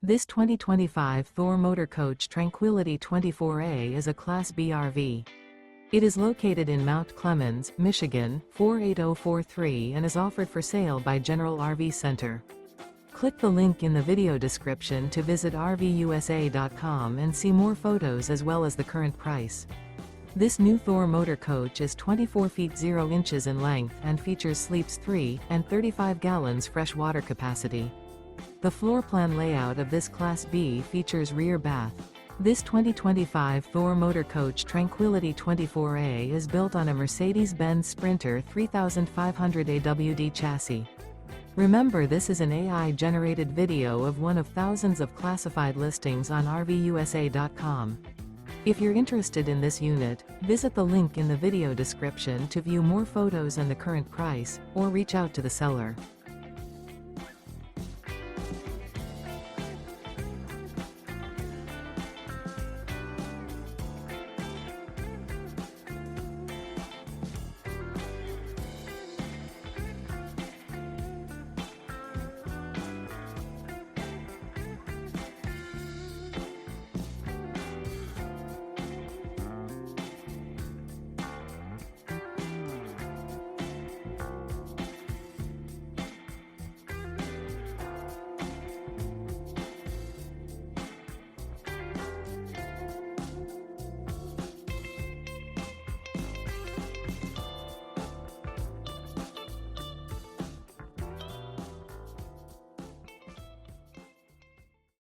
This 2025 Thor Motor Coach Tranquility 24A is a Class B RV. It is located in Mount Clemens, Michigan, 48043 and is offered for sale by General RV Center. Click the link in the video description to visit RVUSA.com and see more photos as well as the current price. This new Thor Motor Coach is 24 feet 0 inches in length and features sleeps 3 and 35 gallons fresh water capacity. The floor plan layout of this Class B features rear bath. This 2025 Thor Motor Coach Tranquility 24A is built on a Mercedes-Benz Sprinter 3500 AWD chassis. Remember, this is an AI-generated video of one of thousands of classified listings on RVUSA.com. If you're interested in this unit, visit the link in the video description to view more photos and the current price, or reach out to the seller.